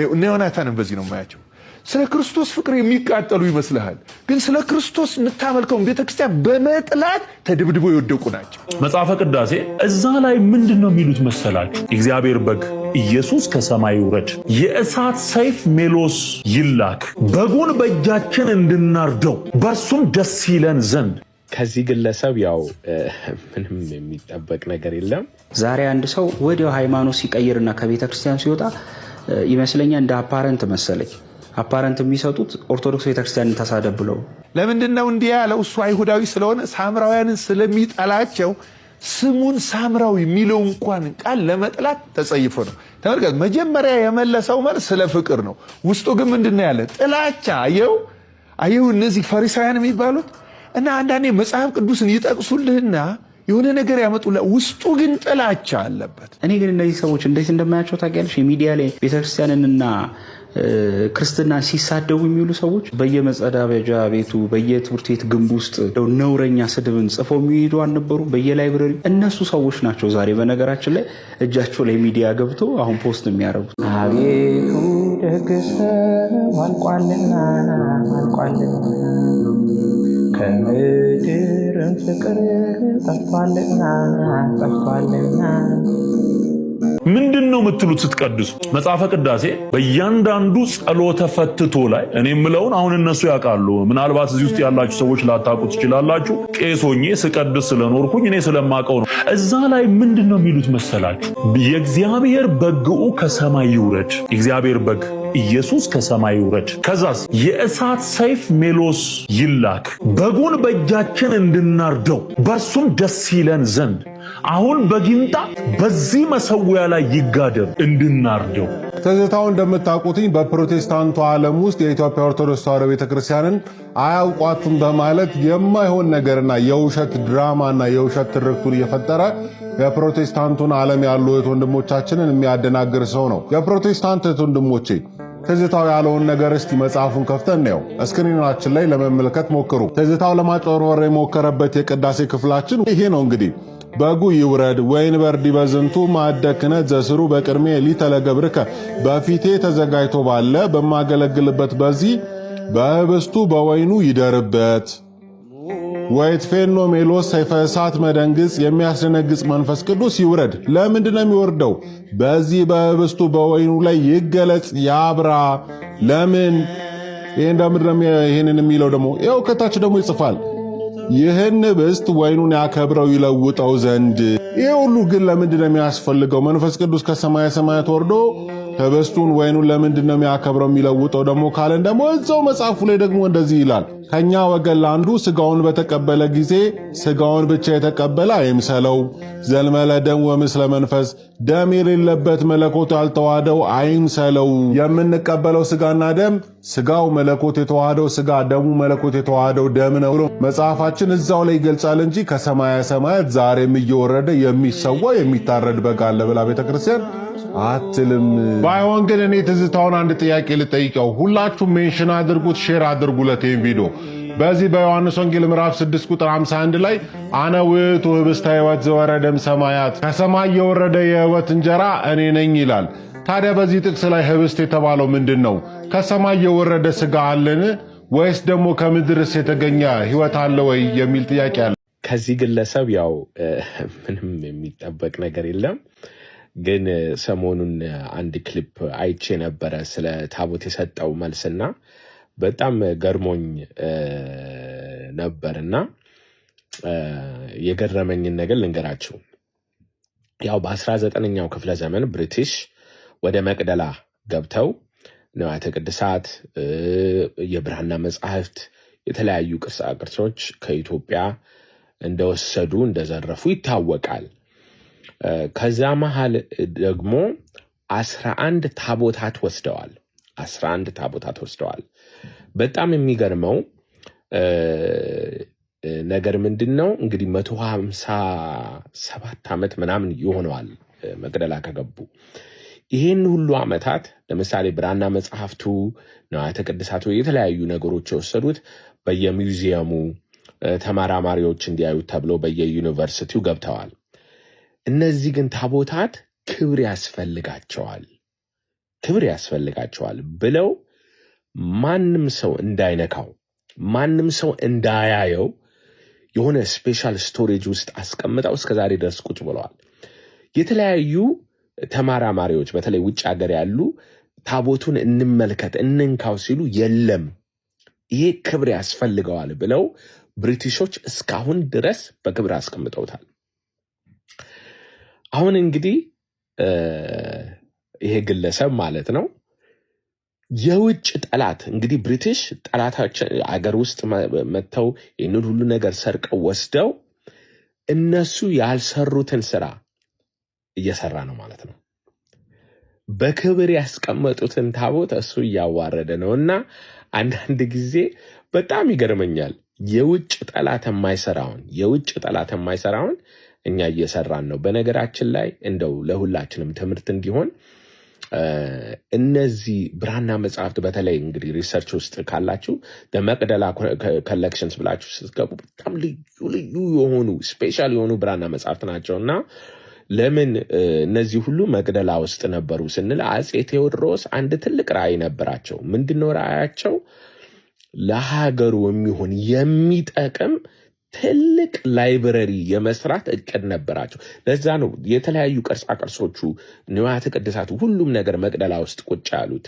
እነ ዮናታንን በዚህ ነው የማያቸው። ስለ ክርስቶስ ፍቅር የሚቃጠሉ ይመስልሃል፣ ግን ስለ ክርስቶስ የምታመልከውን ቤተክርስቲያን በመጥላት ተደብድበው የወደቁ ናቸው። መጽሐፈ ቅዳሴ እዛ ላይ ምንድነው የሚሉት መሰላችሁ? እግዚአብሔር በግ ኢየሱስ ከሰማይ ይውረድ፣ የእሳት ሰይፍ ሜሎስ ይላክ፣ በጉን በእጃችን እንድናርደው በእርሱም ደስ ይለን ዘንድ። ከዚህ ግለሰብ ያው ምንም የሚጠበቅ ነገር የለም። ዛሬ አንድ ሰው ወዲያው ሃይማኖት ሲቀይርና ከቤተክርስቲያን ሲወጣ ይመስለኛል እንደ አፓረንት መሰለኝ። አፓረንት የሚሰጡት ኦርቶዶክስ ቤተክርስቲያንን ተሳደብ ብለው። ለምንድነው እንዲህ ያለው? እሱ አይሁዳዊ ስለሆነ ሳምራውያንን ስለሚጠላቸው ስሙን ሳምራዊ የሚለው እንኳን ቃል ለመጥላት ተጸይፎ ነው። ተመልከት፣ መጀመሪያ የመለሰው መልስ ስለ ፍቅር ነው። ውስጡ ግን ምንድነው ያለ? ጥላቻ። አየው እነዚህ ፈሪሳውያን የሚባሉት እና አንዳንዴ መጽሐፍ ቅዱስን ይጠቅሱልህና የሆነ ነገር ያመጡላ፣ ውስጡ ግን ጥላቻ አለበት። እኔ ግን እነዚህ ሰዎች እንዴት እንደማያቸው ታውቂያለሽ? የሚዲያ ላይ ቤተክርስቲያንንና ክርስትናን ሲሳደቡ የሚውሉ ሰዎች በየመጸዳጃ ቤቱ በየትምህርት ቤት ግንብ ውስጥ ነውረኛ ስድብን ጽፈው የሚሄዱ አልነበሩ? በየላይብረሪ እነሱ ሰዎች ናቸው ዛሬ በነገራችን ላይ እጃቸው ላይ ሚዲያ ገብቶ አሁን ፖስት የሚያደርጉት። አቤቱ ደግሰው አልቋልና ከምድርም ፍቅር ጠፍቷልና ምንድን ነው የምትሉት ስትቀድሱ? መጽሐፈ ቅዳሴ በእያንዳንዱ ጸሎተ ፈትቶ ላይ እኔ የምለውን አሁን እነሱ ያውቃሉ። ምናልባት እዚህ ውስጥ ያላችሁ ሰዎች ላታውቁ ትችላላችሁ። ቄስ ሆኜ ስቀድስ ስለኖርኩኝ እኔ ስለማውቀው ነው። እዛ ላይ ምንድን ነው የሚሉት መሰላችሁ? የእግዚአብሔር በግኡ ከሰማይ ይውረድ፣ እግዚአብሔር በግ ኢየሱስ ከሰማይ ይውረድ፣ ከዛስ የእሳት ሰይፍ ሜሎስ ይላክ፣ በጉን በእጃችን እንድናርደው በእርሱም ደስ ይለን ዘንድ። አሁን በጊንጣ በዚህ መሰዊያ ላይ ይጋደም እንድናርደው። ትዝታው እንደምታውቁትኝ በፕሮቴስታንቱ ዓለም ውስጥ የኢትዮጵያ ኦርቶዶክስ ተዋሕዶ ቤተክርስቲያንን አያውቋቱም በማለት የማይሆን ነገርና የውሸት ድራማና የውሸት ትርክቱን እየፈጠረ የፕሮቴስታንቱን ዓለም ያሉ እህት ወንድሞቻችንን የሚያደናግር ሰው ነው። የፕሮቴስታንት እህት ወንድሞቼ ትዝታው ያለውን ነገር እስቲ መጽሐፉን ከፍተን ነው ስክሪናችን ላይ ለመመልከት ሞክሩ። ትዝታው ለማጭበርበር የሞከረበት የቅዳሴ ክፍላችን ይሄ ነው። እንግዲህ በጉ ይውረድ ወይንበር ዲበዝንቱ ማዕደ ክህነት ዘስሩ በቅድሜ ሊተለገብርከ፣ በፊቴ ተዘጋጅቶ ባለ በማገለግልበት በዚህ በህብስቱ በወይኑ ይደርበት። ወይትፌኖ ሜሎስ ሰይፈ እሳት መደንግጽ፣ የሚያስደነግጽ መንፈስ ቅዱስ ይውረድ። ለምንድን ነው የሚወርደው? በዚህ በህብስቱ በወይኑ ላይ ይገለጽ ያብራ። ለምን ይህንን የሚለው ደግሞ ይኸው ከታች ደግሞ ይጽፋል፣ ይህን ህብስት ወይኑን ያከብረው ይለውጠው ዘንድ። ይህ ሁሉ ግን ለምንድን ነው የሚያስፈልገው? መንፈስ ቅዱስ ከሰማየ ሰማያት ወርዶ ህብስቱን ወይኑን ለምንድን ነው የሚያከብረው የሚለውጠው ደግሞ ካለን ደግሞ እዛው መጽሐፉ ላይ ደግሞ እንደዚህ ይላል፣ ከኛ ወገን ለአንዱ ስጋውን በተቀበለ ጊዜ ስጋውን ብቻ የተቀበለ አይምሰለው። ዘልመለ ደም ወምስለ መንፈስ፣ ደም የሌለበት መለኮት ያልተዋሃደው አይምሰለው። የምንቀበለው ስጋና ደም ስጋው መለኮት የተዋሃደው ስጋ፣ ደሙ መለኮት የተዋሃደው ደም ነው። መጽሐፋችን እዛው ላይ ይገልጻል እንጂ ከሰማየ ሰማያት ዛሬም እየወረደ የሚሰዋ የሚታረድ በግ አለ ብላ ቤተክርስቲያን አትልም። ባይሆን ግን እኔ ትዝታውን አንድ ጥያቄ ልጠይቀው። ሁላችሁም ሜንሽን አድርጉት፣ ሼር አድርጉለት ይህን ቪዲዮ። በዚህ በዮሐንስ ወንጌል ምዕራፍ 6 ቁጥር 51 ላይ አነ ውእቱ ህብስተ ሕይወት ዘወረደም ሰማያት፣ ከሰማይ የወረደ የሕይወት እንጀራ እኔ ነኝ ይላል። ታዲያ በዚህ ጥቅስ ላይ ህብስት የተባለው ምንድን ነው? ከሰማይ የወረደ ስጋ አለን ወይስ ደግሞ ከምድርስ የተገኘ ሕይወት አለ ወይ የሚል ጥያቄ አለ። ከዚህ ግለሰብ ያው ምንም የሚጠበቅ ነገር የለም። ግን ሰሞኑን አንድ ክሊፕ አይቼ ነበረ ስለ ታቦት የሰጠው መልስና በጣም ገርሞኝ ነበርና የገረመኝን ነገር ልንገራችሁ። ያው በ19ኛው ክፍለ ዘመን ብሪቲሽ ወደ መቅደላ ገብተው ንዋያተ ቅድሳት፣ የብራና መጻሕፍት፣ የተለያዩ ቅርጻ ቅርሶች ከኢትዮጵያ እንደወሰዱ እንደዘረፉ ይታወቃል። ከዛ መሃል ደግሞ 11 ታቦታት ወስደዋል። 11 ታቦታት ወስደዋል። በጣም የሚገርመው ነገር ምንድነው እንግዲህ 157 ዓመት ምናምን ይሆነዋል መቅደላ ከገቡ። ይሄን ሁሉ ዓመታት ለምሳሌ ብራና መጽሐፍቱ፣ ንዋያተ ቅድሳቱ፣ የተለያዩ ነገሮች የወሰዱት በየሙዚየሙ ተመራማሪዎች እንዲያዩት ተብሎ በየዩኒቨርሲቲው ገብተዋል። እነዚህ ግን ታቦታት ክብር ያስፈልጋቸዋል። ክብር ያስፈልጋቸዋል ብለው ማንም ሰው እንዳይነካው ማንም ሰው እንዳያየው የሆነ ስፔሻል ስቶሬጅ ውስጥ አስቀምጠው እስከዛሬ ድረስ ቁጭ ብለዋል። የተለያዩ ተማራማሪዎች በተለይ ውጭ ሀገር ያሉ ታቦቱን እንመልከት እንንካው ሲሉ የለም ይሄ ክብር ያስፈልገዋል ብለው ብሪቲሾች እስካሁን ድረስ በክብር አስቀምጠውታል። አሁን እንግዲህ ይሄ ግለሰብ ማለት ነው የውጭ ጠላት እንግዲህ ብሪቲሽ ጠላታቸው አገር ውስጥ መተው ይህንን ሁሉ ነገር ሰርቀው ወስደው እነሱ ያልሰሩትን ስራ እየሰራ ነው ማለት ነው። በክብር ያስቀመጡትን ታቦት እሱ እያዋረደ ነውና አንዳንድ ጊዜ በጣም ይገርመኛል። የውጭ ጠላት የማይሰራውን እኛ እየሰራን ነው። በነገራችን ላይ እንደው ለሁላችንም ትምህርት እንዲሆን እነዚህ ብራና መጽሐፍት በተለይ እንግዲህ ሪሰርች ውስጥ ካላችሁ መቅደላ ኮሌክሽንስ ብላችሁ ስትገቡ በጣም ልዩ የሆኑ ስፔሻል የሆኑ ብራና መጽሐፍት ናቸውና ለምን እነዚህ ሁሉ መቅደላ ውስጥ ነበሩ ስንል አፄ ቴዎድሮስ አንድ ትልቅ ራዕይ ነበራቸው። ምንድነው ራዕያቸው? ለሀገሩ የሚሆን የሚጠቅም ትልቅ ላይብረሪ የመስራት እቅድ ነበራቸው። ለዛ ነው የተለያዩ ቅርጻ ቅርሶቹ ንዋያተ ቅድሳቱ ሁሉም ነገር መቅደላ ውስጥ ቁጭ ያሉት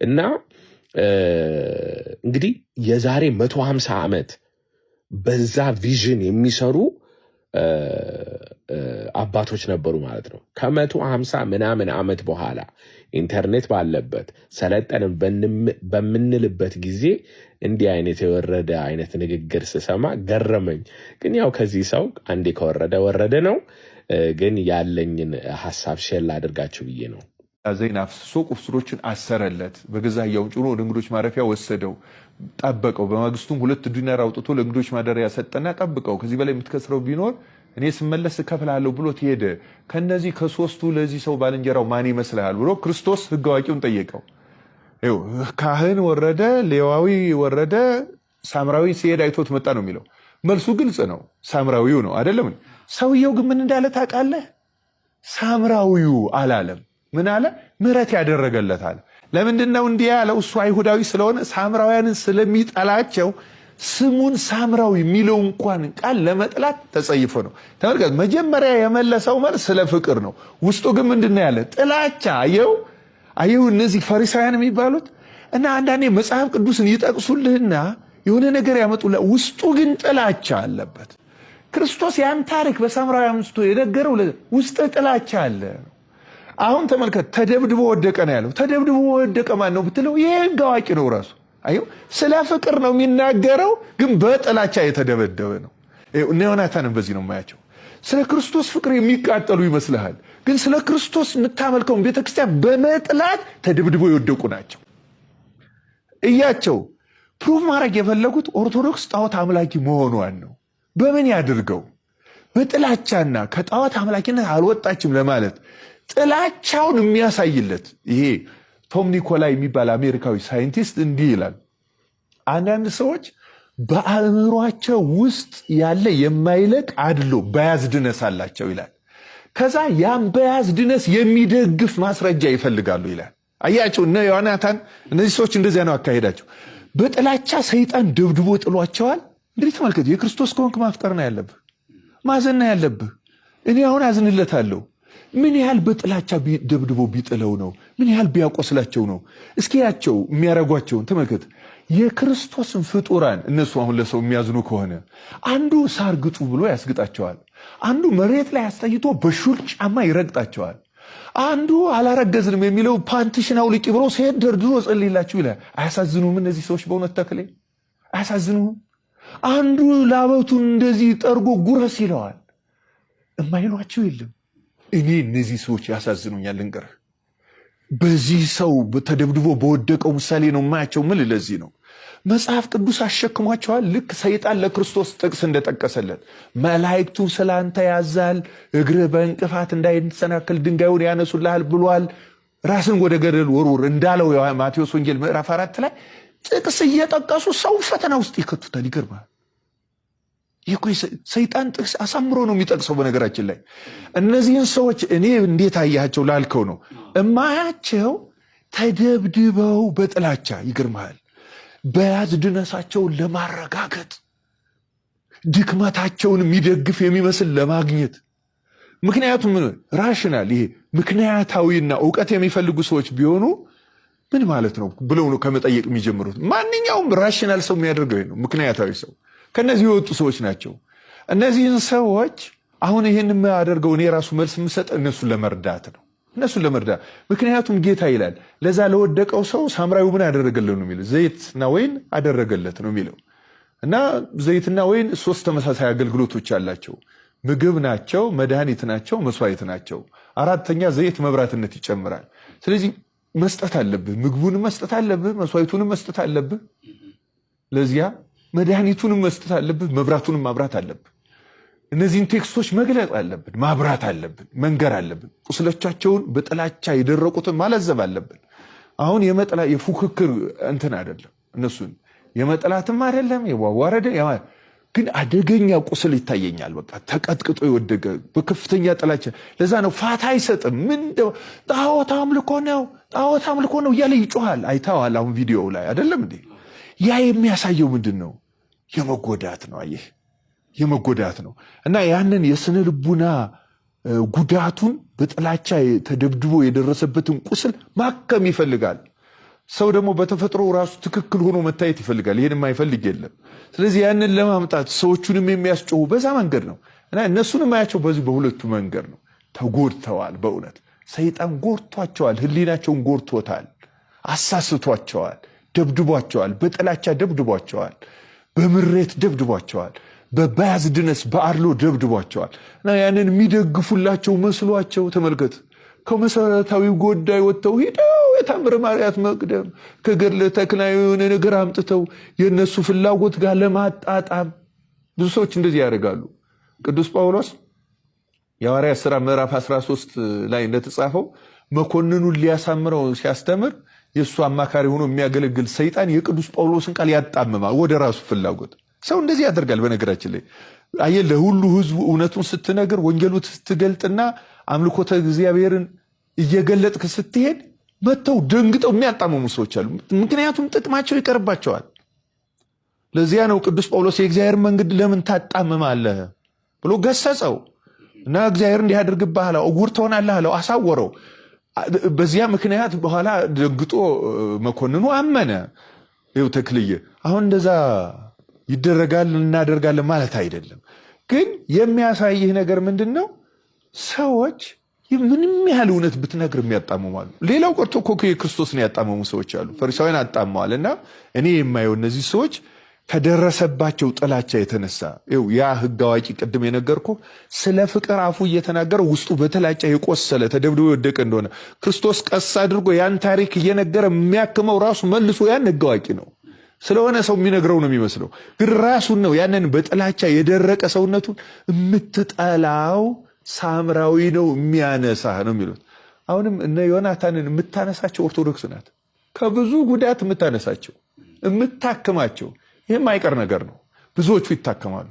እና እንግዲህ የዛሬ 150 ዓመት በዛ ቪዥን የሚሰሩ አባቶች ነበሩ ማለት ነው። ከ150 ምናምን ዓመት በኋላ ኢንተርኔት ባለበት ሰለጠንም በምንልበት ጊዜ እንዲህ አይነት የወረደ አይነት ንግግር ስሰማ ገረመኝ። ግን ያው ከዚህ ሰው አንዴ ከወረደ ወረደ ነው። ግን ያለኝን ሐሳብ ሼር አድርጋችሁ ብዬ ነው። ዘይን አፍስሶ ቁስሎችን አሰረለት። በገዛያውን ጭኖ ወደ እንግዶች ማረፊያ ወሰደው፣ ጠበቀው። በማግስቱም 2 ዲናር አውጥቶ ለእንግዶች ማደሪያ ሰጠና ጠብቀው፣ ከዚህ በላይ የምትከስረው ቢኖር እኔ ስመለስ እከፍልሃለሁ ብሎት ሄደ። ከነዚህ ከሶስቱ ለዚህ ሰው ባልንጀራው ማን ይመስልሃል ብሎ ክርስቶስ ሕግ አዋቂውን ጠየቀው። ካህን ወረደ፣ ሌዋዊ ወረደ፣ ሳምራዊ ሲሄድ አይቶት መጣ ነው የሚለው። መልሱ ግልጽ ነው፣ ሳምራዊው ነው አይደለም። ሰውየው ግን ምን እንዳለ ታውቃለህ? ሳምራዊው አላለም። ምን አለ? ምህረት ያደረገለታል። ለምንድነው እንዲህ ያለው? እሱ አይሁዳዊ ስለሆነ ሳምራውያንን ስለሚጠላቸው ስሙን ሳምራዊ የሚለው እንኳን ቃል ለመጥላት ተጸይፎ ነው። ተመልከት፣ መጀመሪያ የመለሰው መልስ ስለ ፍቅር ነው። ውስጡ ግን ምንድነው ያለ? ጥላቻ። አየው እነዚህ ፈሪሳውያን የሚባሉት እና አንዳንዴ መጽሐፍ ቅዱስን ይጠቅሱልህና የሆነ ነገር ያመጡልህ፣ ውስጡ ግን ጥላቻ አለበት። ክርስቶስ ያን ታሪክ በሳምራውያን ውስጥ የነገረው ውስጥ ጥላቻ አለ። አሁን ተመልከት፣ ተደብድቦ ወደቀ ነው ያለው። ተደብድቦ ወደቀ ማን ነው ብትለው ይሄ ሕግ አዋቂ ነው ራሱ። አየው ስለ ፍቅር ነው የሚናገረው፣ ግን በጥላቻ የተደበደበ ነው። እነ ዮናታንን በዚህ ነው የማያቸው። ስለ ክርስቶስ ፍቅር የሚቃጠሉ ይመስልሃል፣ ግን ስለ ክርስቶስ የምታመልከውን ቤተክርስቲያን በመጥላት ተደብድቦ የወደቁ ናቸው። እያቸው ፕሩቭ ማድረግ የፈለጉት ኦርቶዶክስ ጣዖት አምላኪ መሆኗን ነው። በምን ያድርገው? በጥላቻና ከጣዖት አምላኪነት አልወጣችም ለማለት ጥላቻውን የሚያሳይለት ይሄ ቶም ኒኮላይ የሚባል አሜሪካዊ ሳይንቲስት እንዲህ ይላል። አንዳንድ ሰዎች በአእምሯቸው ውስጥ ያለ የማይለቅ አድሎ በያዝድነስ አላቸው ይላል። ከዛ ያን በያዝድነስ የሚደግፍ ማስረጃ ይፈልጋሉ ይላል። አያቸው እነ ዮናታን፣ እነዚህ ሰዎች እንደዚያ ነው አካሄዳቸው። በጥላቻ ሰይጣን ደብድቦ ጥሏቸዋል። እንግዲህ ተመልከት፣ የክርስቶስ ከሆንክ ማፍቀር ነው ያለብህ፣ ማዘን ነው ያለብህ። እኔ አሁን አዝንለታለሁ። ምን ያህል በጥላቻ ደብድቦ ቢጥለው ነው? ምን ያህል ቢያቆስላቸው ነው? እስኪ ያቸው የሚያረጓቸውን ተመልከት። የክርስቶስን ፍጡራን እነሱ አሁን ለሰው የሚያዝኑ ከሆነ አንዱ ሳር ግጡ ብሎ ያስግጣቸዋል። አንዱ መሬት ላይ አስተኝቶ በሹል ጫማ ይረግጣቸዋል። አንዱ አላረገዝንም የሚለው ፓንትሽን አውልቂ ብሎ ሲሄድ ደርድሮ ጸልይላችሁ ይላል። አያሳዝኑም? እነዚህ ሰዎች በእውነት ተክሌ አያሳዝኑም? አንዱ ላበቱን እንደዚህ ጠርጎ ጉረስ ይለዋል። እማይሏቸው የለም። እኔ እነዚህ ሰዎች ያሳዝኑኛል። ልንገርህ፣ በዚህ ሰው ተደብድቦ በወደቀው ምሳሌ ነው የማያቸው። ምን ለዚህ ነው መጽሐፍ ቅዱስ አሸክሟቸዋል። ልክ ሰይጣን ለክርስቶስ ጥቅስ እንደጠቀሰለት መላእክቱ ስላንተ ያዛል፣ እግርህ በእንቅፋት እንዳይሰናከል ድንጋዩን ያነሱልሃል ብሏል። ራስን ወደ ገደል ወርውር እንዳለው ማቴዎስ ወንጌል ምዕራፍ 4 ላይ ጥቅስ እየጠቀሱ ሰው ፈተና ውስጥ ይከቱታል። ይገርማል። ይህ ሰይጣን ጥቅስ አሳምሮ ነው የሚጠቅሰው። በነገራችን ላይ እነዚህን ሰዎች እኔ እንዴት አያቸው ላልከው ነው እማያቸው። ተደብድበው በጥላቻ ይገርማል በያዝ ድነሳቸውን ለማረጋገጥ ድክመታቸውን የሚደግፍ የሚመስል ለማግኘት ምክንያቱም ራሽናል ይሄ ምክንያታዊና ዕውቀት የሚፈልጉ ሰዎች ቢሆኑ ምን ማለት ነው ብለው ነው ከመጠየቅ የሚጀምሩት ማንኛውም ራሽናል ሰው የሚያደርገው ነው ምክንያታዊ ሰው ከነዚህ የወጡ ሰዎች ናቸው እነዚህን ሰዎች አሁን ይሄን የሚያደርገው እኔ ራሱ መልስ የምሰጥ እነሱን ለመርዳት ነው እነሱን ለመርዳት ምክንያቱም ጌታ ይላል ለዛ ለወደቀው ሰው ሳምራዊው ምን አደረገለት ነው የሚለው ዘይትና ወይን አደረገለት ነው የሚለው እና ዘይትና ወይን ሶስት ተመሳሳይ አገልግሎቶች አላቸው ምግብ ናቸው መድኃኒት ናቸው መስዋዕት ናቸው አራተኛ ዘይት መብራትነት ይጨምራል ስለዚህ መስጠት አለብህ ምግቡን መስጠት አለብህ መስዋዕቱን መስጠት አለብህ ለዚያ መድኃኒቱን መስጠት አለብህ መብራቱን ማብራት አለብህ እነዚህን ቴክስቶች መግለጽ አለብን ማብራት አለብን መንገር አለብን ቁስሎቻቸውን በጥላቻ የደረቁትን ማለዘብ አለብን አሁን የመጥላ የፉክክር እንትን አይደለም እነሱን የመጥላትም አይደለም የዋዋረደ ግን አደገኛ ቁስል ይታየኛል በቃ ተቀጥቅጦ ይወደገ በከፍተኛ ጥላቻ ለዛ ነው ፋታ አይሰጥም ምን ጣዖት አምልኮ ነው ያለ ይጮሃል አይታዋል አሁን ቪዲዮው ላይ አይደለም እንዴ ያ የሚያሳየው ምንድነው የመጎዳት ነው አየህ የመጎዳት ነው እና ያንን የስነ ልቡና ጉዳቱን በጥላቻ ተደብድቦ የደረሰበትን ቁስል ማከም ይፈልጋል ሰው ደግሞ በተፈጥሮ ራሱ ትክክል ሆኖ መታየት ይፈልጋል ይሄን የማይፈልግ የለም ስለዚህ ያንን ለማምጣት ሰዎቹንም የሚያስጨው በዛ መንገድ ነው እና እነሱንም ማያቸው በዚህ በሁለቱ መንገድ ነው ተጎድተዋል በእውነት ሰይጣን ጎርቷቸዋል ህሊናቸውን ጎርቶታል አሳስቷቸዋል ደብድቧቸዋል በጥላቻ ደብድቧቸዋል በምሬት ደብድቧቸዋል በባያዝ ድነስ በአርሎ ደብድቧቸዋል እና ያንን የሚደግፉላቸው መስሏቸው ተመልከት ከመሰረታዊ ጉዳይ ወጥተው ሄደው የታምረ ማርያት መቅደም ከገድለ ተክናዩን ነገር አምጥተው የነሱ ፍላጎት ጋር ለማጣጣም ብዙ ሰዎች እንደዚህ ያደርጋሉ ቅዱስ ጳውሎስ የሐዋርያት ሥራ ምዕራፍ 13 ላይ እንደተጻፈው መኮንኑን ሊያሳምረው ሲያስተምር የሱ አማካሪ ሆኖ የሚያገለግል ሰይጣን የቅዱስ ጳውሎስን ቃል ያጣምማል ወደ ራሱ ፍላጎት ሰው እንደዚህ ያደርጋል በነገራችን ላይ አየ ለሁሉ ህዝብ እውነቱን ስትነግር ወንጌሉን ስትገልጥና አምልኮተ እግዚአብሔርን እየገለጥክ ስትሄድ መተው ደንግጠው የሚያጣመሙ ሰዎች አሉ ምክንያቱም ጥቅማቸው ይቀርባቸዋል ለዚያ ነው ቅዱስ ጳውሎስ የእግዚአብሔር መንገድ ለምን ታጣመማለህ ብሎ ገሰጸው እና እግዚአብሔር እንዲያደርግብሃል እውር ትሆናለህ አለው አሳወረው በዚያ ምክንያት በኋላ ደንግጦ መኮንኑ አመነ ይው ተክልዬ አሁን እንደዛ ይደረጋል እናደርጋለን ማለት አይደለም ግን የሚያሳይህ ነገር ምንድነው ሰዎች ምንም ያህል እውነት ብትነግር የሚያጣመማሉ ሌላው ቀርቶ እኮ የክርስቶስን ያጣመሙ ሰዎች አሉ ፈሪሳውያን አጣመዋልና እኔ የማየው እነዚህ ሰዎች ከደረሰባቸው ጥላቻ የተነሳ ያ ህግ አዋቂ ቅድም የነገርኩ ስለ ፍቅር አፉ እየተናገረ ውስጡ በጥላቻ የቆሰለ ተደብድቦ የወደቀ እንደሆነ ክርስቶስ ቀስ አድርጎ ያን ታሪክ እየነገረ የሚያክመው ራሱ መልሶ ያን ህግ አዋቂ ነው ስለሆነ ሰው የሚነግረው ነው የሚመስለው ግን ራሱን ነው ያንን በጥላቻ የደረቀ ሰውነቱን የምትጠላው ሳምራዊ ነው የሚያነሳ ነው የሚሉት አሁንም እነ ዮናታንን የምታነሳቸው ኦርቶዶክስ ናት ከብዙ ጉዳት የምታነሳቸው የምታከማቸው ይሄም አይቀር ነገር ነው ብዙዎቹ ይታከማሉ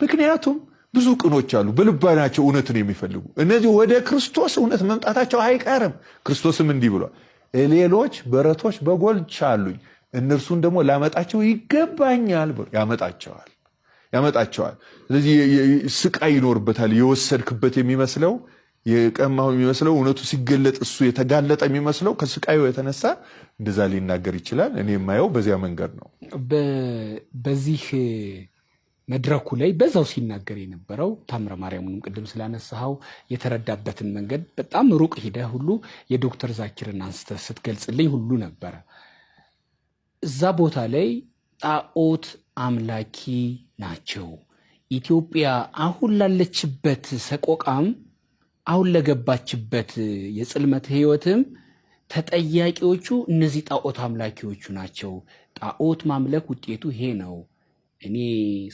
ምክንያቱም ብዙ ቅኖች አሉ በልባናቸው እውነትን የሚፈልጉ እነዚህ ወደ ክርስቶስ እውነት መምጣታቸው አይቀርም ክርስቶስም እንዲህ ብሏል ሌሎች በረቶች በጎልቻ አሉኝ እነርሱን ደግሞ ላመጣቸው ይገባኛል ያመጣቸዋል ስለዚህ ስቃይ ይኖርበታል የወሰድክበት የሚመስለው የቀማው የሚመስለው እውነቱ ሲገለጥ እሱ የተጋለጠ የሚመስለው ከስቃዩ የተነሳ እንደዛ ሊናገር ይችላል እኔ የማየው በዚያ መንገድ ነው በዚህ መድረኩ ላይ በዛው ሲናገር የነበረው ታምረ ማርያምንም ቅድም ስላነሳው የተረዳበትን መንገድ በጣም ሩቅ ሄደ ሁሉ የዶክተር ዛኪርን አንስተ ስትገልጽልኝ ሁሉ ነበር እዛ ቦታ ላይ ጣዖት አምላኪ ናቸው ኢትዮጵያ አሁን ላለችበት ሰቆቃም አሁን ለገባችበት የጽልመት ህይወትም ተጠያቂዎቹ እነዚህ ጣዖት አምላኪዎቹ ናቸው ጣዖት ማምለክ ውጤቱ ይሄ ነው እኔ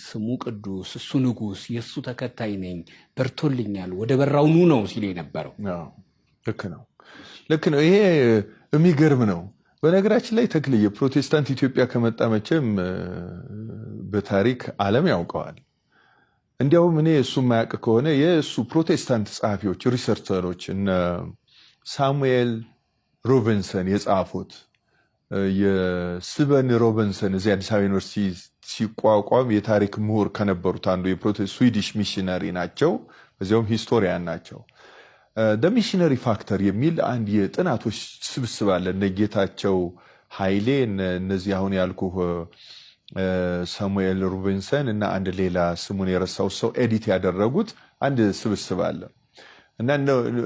ስሙ ቅዱስ እሱ ንጉስ የሱ ተከታይ ነኝ በርቶልኛል ወደ በራውኑ ነው ሲል የነበረው ልክ ነው ይሄ የሚገርም ነው በነገራችን ላይ ተክልዬ የፕሮቴስታንት ኢትዮጵያ ከመጣ መቼም በታሪክ ዓለም ያውቀዋል እንዲያውም እኔ እሱ ማያውቅ ከሆነ የእሱ ፕሮቴስታንት ጸሐፊዎች ሪሰርቸሮች እነ ሳሙኤል ሮቢንሰን የጻፉት የስበን ሮቢንሰን እዚህ አዲስ አበባ ዩኒቨርሲቲ ሲቋቋም የታሪክ ምሁር ከነበሩት አንዱ ስዊዲሽ ሚሽነሪ ናቸው። በዚያውም ሂስቶሪያን ናቸው። ሚሽነሪ ፋክተር የሚል አንድ የጥናቶች ስብስብ አለ። እነ ጌታቸው ኃይሌ እነዚህ አሁን ያልኩህ ሳሙኤል ሮቢንሰን እና አንድ ሌላ ስሙን የረሳው ሰው ኤዲት ያደረጉት አንድ ስብስብ አለ እና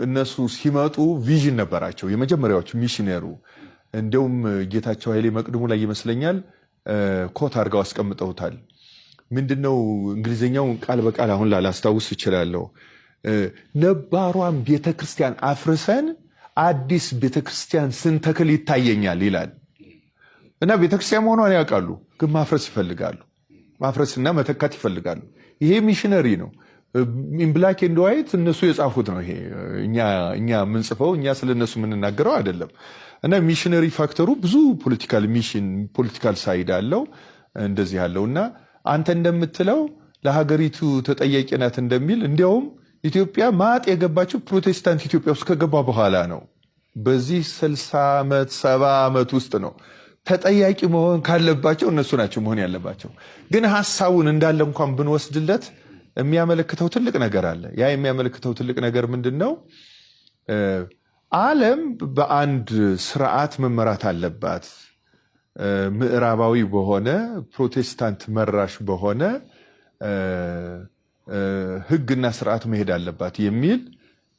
እነሱ ሲመጡ ቪዥን ነበራቸው የመጀመሪያዎቹ ሚሽነሩ። እንደውም ጌታቸው ኃይሌ መቅድሙ ላይ ይመስለኛል ኮት አድርገው አስቀምጠውታል። ምንድነው እንግሊዘኛው ቃል በቃል አሁን ላላስታውስ እችላለሁ። ነባሯን ቤተክርስቲያን አፍርሰን አዲስ ቤተክርስቲያን ስንተክል ይታየኛል ይላል። እና ቤተክርስቲያን መሆኗን ያውቃሉ፣ ግን ማፍረስ ይፈልጋሉ። ማፍረስና መተካት ይፈልጋሉ። ይሄ ሚሽነሪ ነው። ኢን ብላክ ኤንድ ዋይት እነሱ የጻፉት ነው። ይሄ እኛ የምንጽፈው እኛ ስለነሱ የምንናገረው አይደለም። እና ሚሽነሪ ፋክተሩ ብዙ ፖለቲካል ሳይድ አለው እንደዚህ ያለው እና አንተ እንደምትለው ለሀገሪቱ ተጠያቂ ናት እንደሚል እንዲያውም ኢትዮጵያ ማጥ የገባችው ፕሮቴስታንት ኢትዮጵያ ውስጥ ከገባ በኋላ ነው። በዚህ 60 ዓመት 70 ዓመት ውስጥ ነው። ተጠያቂ መሆን ካለባቸው እነሱ ናቸው መሆን ያለባቸው። ግን ሐሳቡን እንዳለ እንኳን ብንወስድለት የሚያመለክተው ትልቅ ነገር አለ። ያ የሚያመለክተው ትልቅ ነገር ምንድነው? ዓለም በአንድ ስርዓት መመራት አለባት። ምዕራባዊ በሆነ ፕሮቴስታንት መራሽ በሆነ ህግና ስርዓት መሄድ አለባት የሚል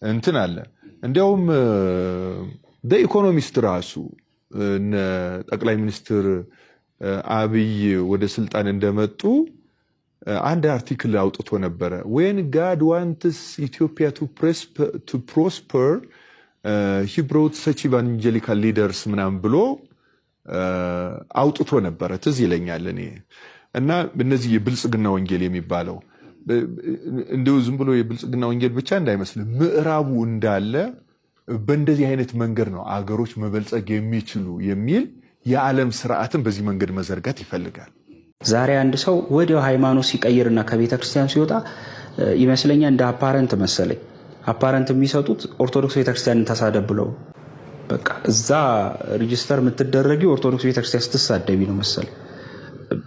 እንትን አለ። እንዲያውም ኢኮኖሚስት ራሱ ጠቅላይ ሚኒስትር አብይ ወደ ስልጣን እንደመጡ አንድ አርቲክል አውጥቶ ነበረ። when God wants Ethiopia to prosper he brought such evangelical leaders ምናምን ብሎ አውጥቶ ነበረ። ትዝ ይለኛል እኔ እና እነዚህ የብልጽግና ወንጌል የሚባለው እንደው ዝም ብሎ የብልጽግና ወንጌል ብቻ እንዳይመስል ምዕራቡ እንዳለ በእንደዚህ አይነት መንገድ ነው አገሮች መበልጸግ የሚችሉ የሚል የዓለም ስርዓትን በዚህ መንገድ መዘርጋት ይፈልጋል። ዛሬ አንድ ሰው ወዲያው ሃይማኖት ሲቀይርና ከቤተ ክርስቲያን ሲወጣ ይመስለኛል እንደ አፓረንት መሰለኝ። አፓረንት የሚሰጡት ኦርቶዶክስ ቤተክርስቲያንን ተሳደብ ብለው በቃ እዛ ሬጂስተር የምትደረጊው ኦርቶዶክስ ቤተክርስቲያን ስትሳደቢ ነው መሰለኝ።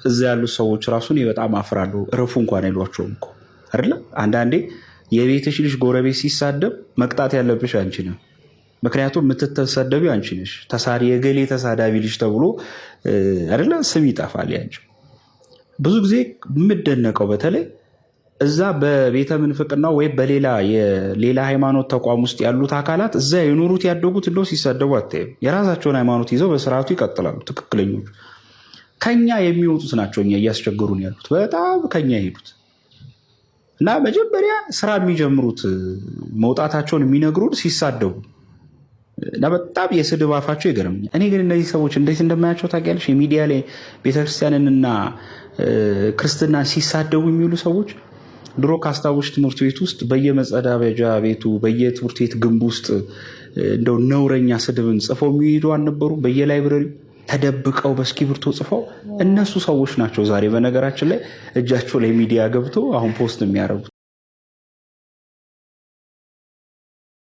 እዛ ያሉት ሰዎች ራሱን በጣም አፍራለሁ። እረፉ እንኳን አይሏቸውም እኮ አይደል? አንዳንዴ የቤትሽ ልጅ ጎረቤት ሲሳደብ መቅጣት ያለብሽ አንቺ ነው። ምክንያቱም የምትተሰደቢው አንቺ ነሽ። የገሌ ተሳዳቢ ልጅ ተብሎ አይደለ ስም ይጠፋል ያንቺ። ብዙ ጊዜ የምደነቀው በተለይ እዛ በቤተ ምንፍቅና ወይ በሌላ ሃይማኖት ተቋም ውስጥ ያሉት አካላት እዛ የኖሩት ያደጉት እንደው ሲሳደቡ አታይም። የራሳቸውን ሃይማኖት ይዘው በስርዓቱ ይቀጥላሉ። ትክክለኞቹ ከኛ የሚወጡት ናቸው እኛ እያስቸገሩን ያሉት በጣም ከኛ የሄዱት እና መጀመሪያ ስራ የሚጀምሩት መውጣታቸውን የሚነግሩን ሲሳደቡ እና በጣም የስድብ አፋቸው ይገርምኛል። እኔ ግን እነዚህ ሰዎች እንዴት እንደማያቸው ታውቂያለሽ? የሚዲያ ላይ ቤተክርስቲያንንና ክርስትናን ሲሳደቡ የሚውሉ ሰዎች ድሮ ካስታወሽ ትምህርት ቤት ውስጥ በየመጸዳጃ ቤቱ በየትምህርት ቤት ግንብ ውስጥ እንደው ነውረኛ ስድብን ጽፈው የሚሄዱ አልነበሩ? በየላይብረሪ ተደብቀው በእስክሪብቶ ጽፈው እነሱ ሰዎች ናቸው ዛሬ በነገራችን ላይ እጃቸው ላይ ሚዲያ ገብቶ አሁን ፖስት የሚያደርጉት።